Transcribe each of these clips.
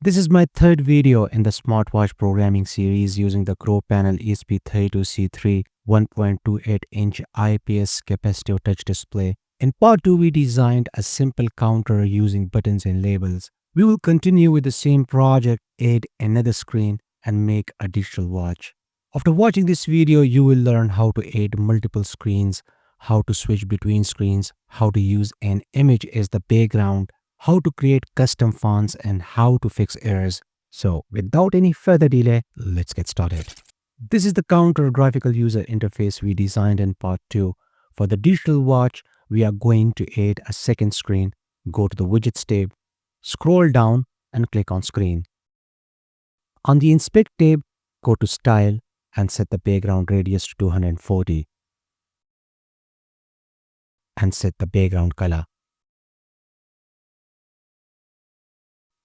This is my third video in the smartwatch programming series using the CrowPanel ESP32-C3 1.28-inch IPS Capacitive Touch Display. In part 2, we designed a simple counter using buttons and labels. We will continue with the same project, add another screen, and make a digital watch. After watching this video, you will learn how to add multiple screens, how to switch between screens, how to use an image as the background, how to create custom fonts, and how to fix errors. So without any further delay, let's get started. This is the counter graphical user interface we designed in part 2. For the digital watch, we are going to add a second screen. Go to the widgets tab, scroll down and click on screen. On the inspect tab, go to style and set the background radius to 240 and set the background color.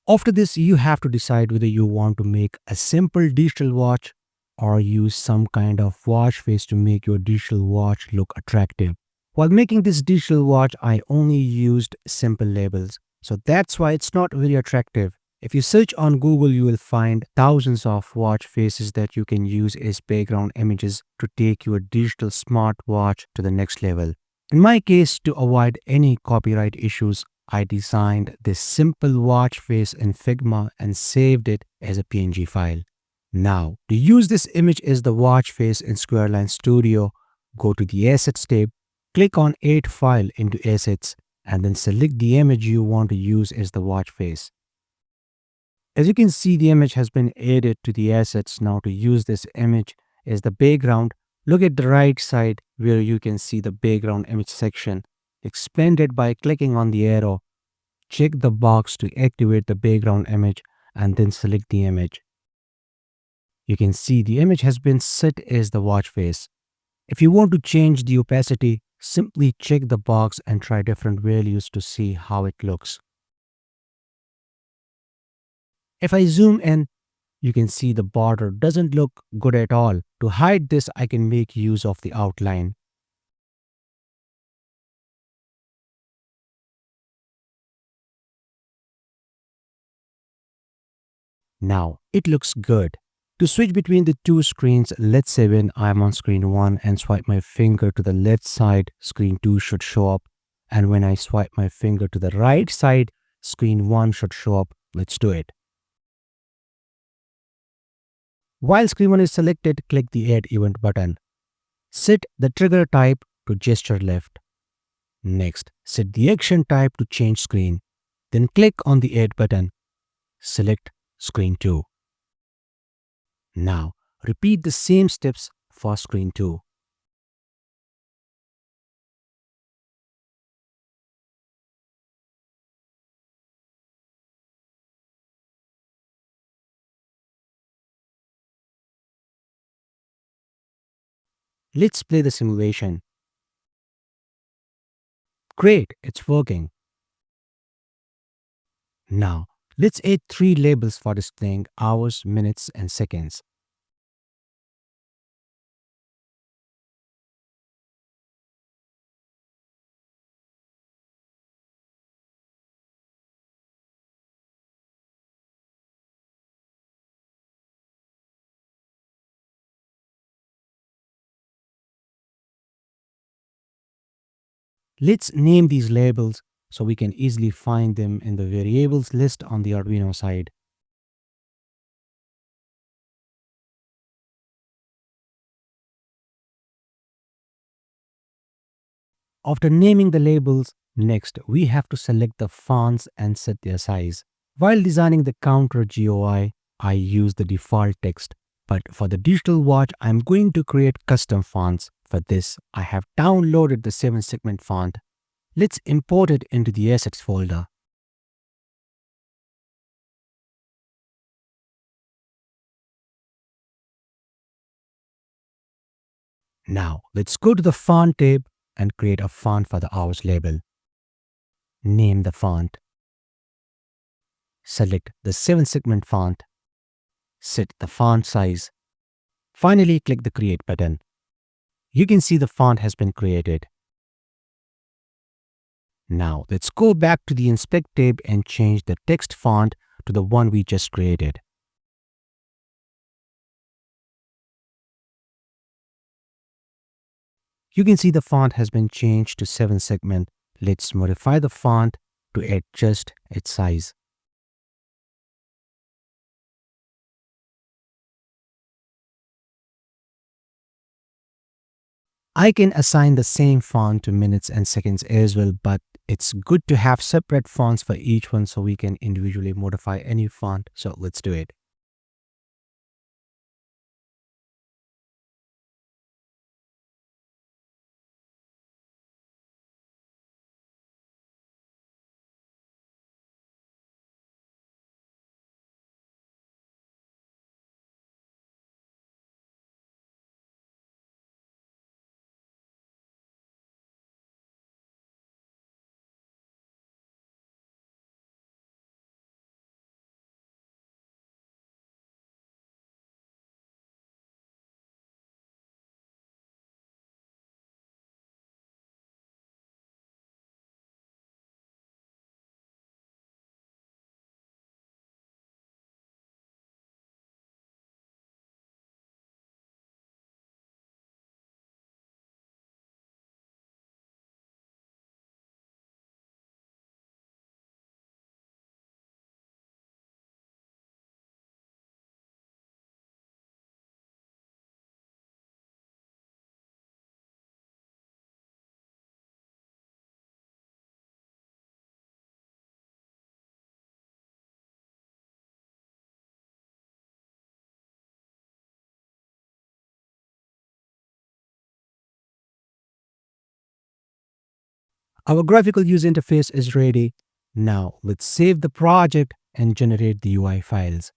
After this, you have to decide whether you want to make a simple digital watch or use some kind of watch face to make your digital watch look attractive. While making this digital watch, I only used simple labels, so that's why it's not very attractive. If you search on Google, you will find thousands of watch faces that you can use as background images to take your digital smartwatch to the next level. In my case, to avoid any copyright issues, I designed this simple watch face in Figma and saved it as a PNG file. Now, to use this image as the watch face in SquareLine Studio, go to the Assets tab, click on Add File into Assets, and then select the image you want to use as the watch face. As you can see, the image has been added to the assets. Now to use this image as the background, look at the right side where you can see the background image section. Expand it by clicking on the arrow. Check the box to activate the background image and then select the image. You can see the image has been set as the watch face. If you want to change the opacity, simply check the box and try different values to see how it looks. If I zoom in, you can see the border doesn't look good at all. To hide this, I can make use of the outline. Now, it looks good. To switch between the two screens, let's say when I'm on screen 1 and swipe my finger to the left side, screen 2 should show up. And when I swipe my finger to the right side, screen 1 should show up. Let's do it. While screen 1 is selected, click the Add Event button. Set the trigger type to gesture left. Next, set the action type to change screen. Then click on the Add button. Select screen 2. Now, repeat the same steps for screen 2. Let's play the simulation. Great, it's working. Now, let's add 3 labels for displaying hours, minutes, and seconds. Let's name these labels so we can easily find them in the variables list on the Arduino side. After naming the labels, next we have to select the fonts and set their size. While designing the counter GUI, I use the default text, but for the digital watch, I'm going to create custom fonts. For this, I have downloaded the 7-segment font. Let's import it into the assets folder. Now, let's go to the font tab and create a font for the hours label. Name the font. Select the 7-segment font. Set the font size. Finally, click the Create button. You can see the font has been created. Now, let's go back to the Inspect tab and change the text font to the one we just created. You can see the font has been changed to 7 segment. Let's modify the font to adjust its size. I can assign the same font to minutes and seconds as well, but it's good to have separate fonts for each one so we can individually modify any font. So let's do it. Our graphical user interface is ready. Now let's save the project and generate the UI files.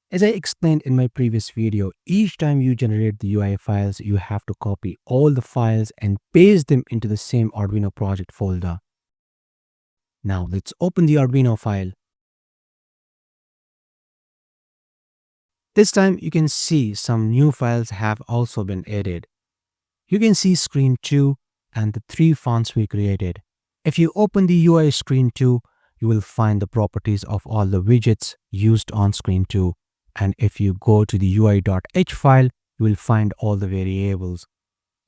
As I explained in my previous video, each time you generate the UI files, you have to copy all the files and paste them into the same Arduino project folder. Now let's open the Arduino file. This time you can see some new files have also been added. You can see screen 2 and the 3 fonts we created. If you open the UI screen 2, you will find the properties of all the widgets used on screen 2. And if you go to the UI.h file, you will find all the variables.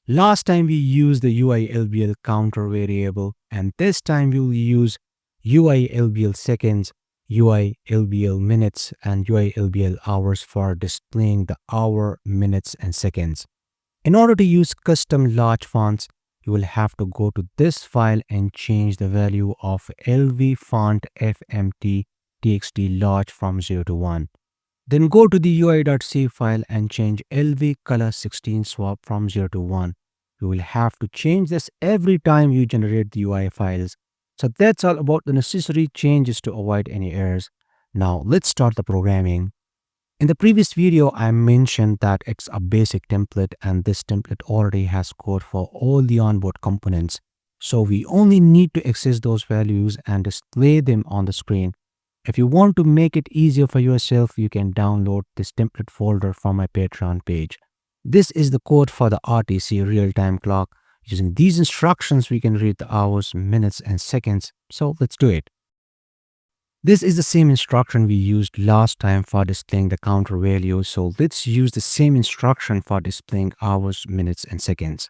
Last time we used the UI LVGL counter variable, and this time we will use UI LVGL seconds, UI LVGL minutes, and UI LVGL hours for displaying the hour, minutes, and seconds. In order to use custom large fonts, you will have to go to this file and change the value of LV font FMT TXT large from 0 to 1. Then go to the UI.c file and change LV color 16 swap from 0 to 1. You will have to change this every time you generate the UI files. So that's all about the necessary changes to avoid any errors. Now let's start the programming. In the previous video, I mentioned that it's a basic template and this template already has code for all the onboard components. So we only need to access those values and display them on the screen. If you want to make it easier for yourself, you can download this template folder from my Patreon page. This is the code for the RTC real-time clock. Using these instructions, we can read the hours, minutes, and seconds. So let's do it. This is the same instruction we used last time for displaying the counter value, so let's use the same instruction for displaying hours, minutes, and seconds.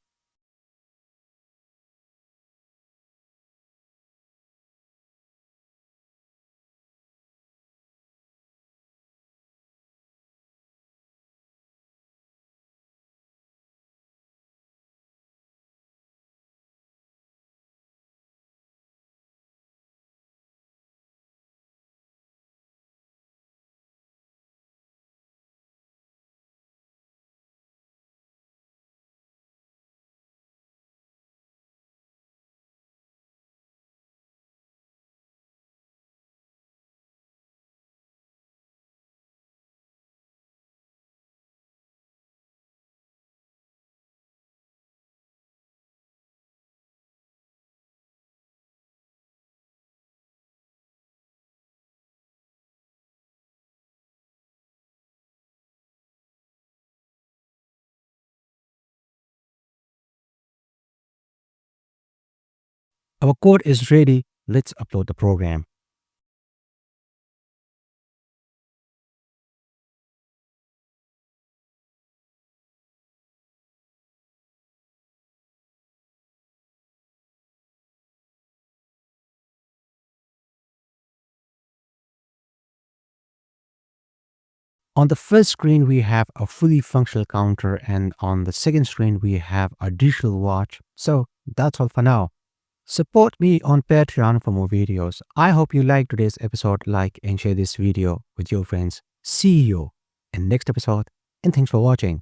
Our code is ready. let's upload the program. On the first screen, we have a fully functional counter, and on the second screen, we have a digital watch. So that's all for now. Support me on Patreon for more videos. I hope you liked today's episode. Like and share this video with your friends. See you in next episode, and thanks for watching.